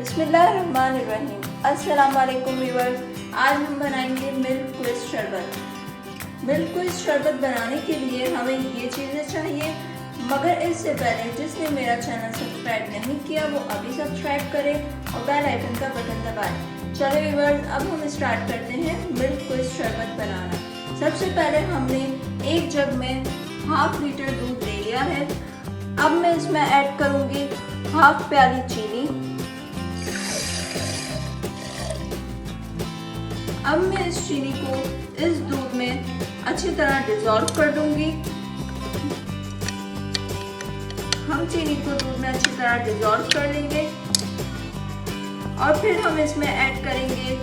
बिस्मिल्लाहिर्रहमानिर्रहीम। अस्सलाम वालेकुम व्यूअर्स। आज हम बनाएंगे मिल्क क्विज शरबत। मिल्क क्विज शरबत बनाने के लिए हमें ये चीज़ें चाहिए, मगर इससे पहले जिसने मेरा चैनल सब्सक्राइब नहीं किया वो अभी सब्सक्राइब करें और बेल आइकन का बटन दबाएं। चलो व्यूअर्स, अब हम स्टार्ट करते हैं मिल्क क्विज शरबत बनाना। सबसे पहले हमने एक जग में हाफ लीटर दूध ले लिया है। अब मैं इसमें ऐड करूँगी हाफ प्याली चीनी। अब मैं इस चीनी को इस दूध में अच्छी तरह डिज़ोल्व कर दूंगी। हम चीनी को दूध में अच्छी तरह डिज़ोल्व कर लेंगे और फिर हम इसमें ऐड करेंगे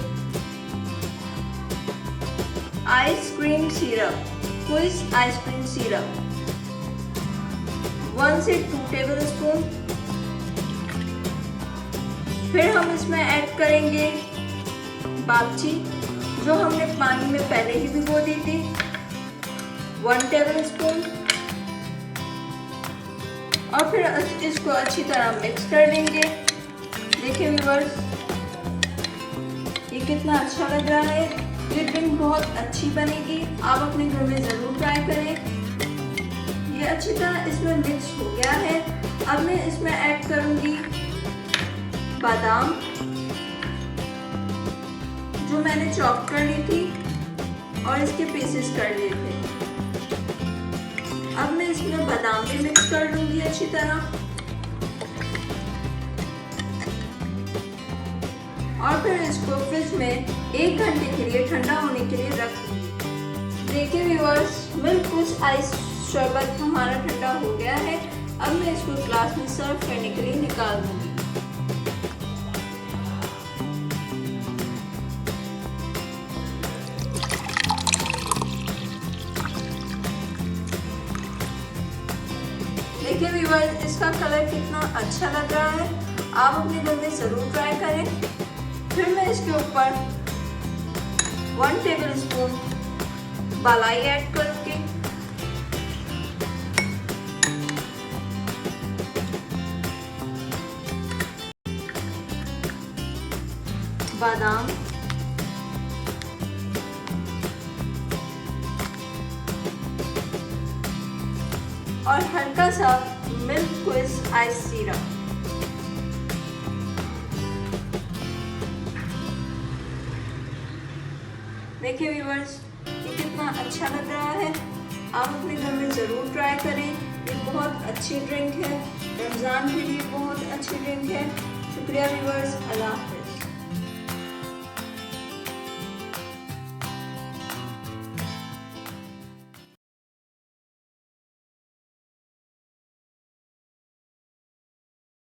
ice cream syrup, quiz ice cream syrup 1 से 2 टेबल स्पून। फिर हम इसमें ऐड करेंगे बागची, जो हमने पानी में पहले ही भिगो दी थी, 1 टेबल स्पून। और फिर इसको अच्छी तरह मिक्स कर लेंगे। देखिए व्यूअर्स, ये कितना अच्छा लग रहा है। ये ड्रिंक बहुत अच्छी बनेगी, आप अपने घर में ज़रूर ट्राई करें। ये अच्छी तरह इसमें मिक्स हो गया है। अब मैं इसमें ऐड करूँगी बादाम, जो मैंने चॉप कर ली थी और इसके पीसेस कर लिए थे। अब मैं इसमें बादाम भी मिक्स कर लूंगी अच्छी तरह और फिर इसको फ्रिज में 1 घंटे के लिए ठंडा होने के लिए रख दूंगी। देखिए व्यूअर्स, मिल्क क्विज आइस शरबत हमारा ठंडा हो गया है। अब मैं इसको ग्लास में सर्व करने के लिए निकाल दूंगी। देखिए व्यूअर्स, इसका कलर कितना अच्छा लग रहा है। आप अपने घर में ज़रूर ट्राई करें। फिर मैं इसके ऊपर 1 टेबल स्पून मलाई ऐड करूँगी। बादाम, और हल्का सा मिल्क क्विज आइस सिरप। देखिए व्यूअर्स, ये कितना अच्छा लग रहा है। आप अपने घर में ज़रूर ट्राई करें। ये बहुत अच्छी ड्रिंक है, रमज़ान के लिए बहुत अच्छी ड्रिंक है। शुक्रिया व्यूअर्स, अल्लाह हाफ़िज़।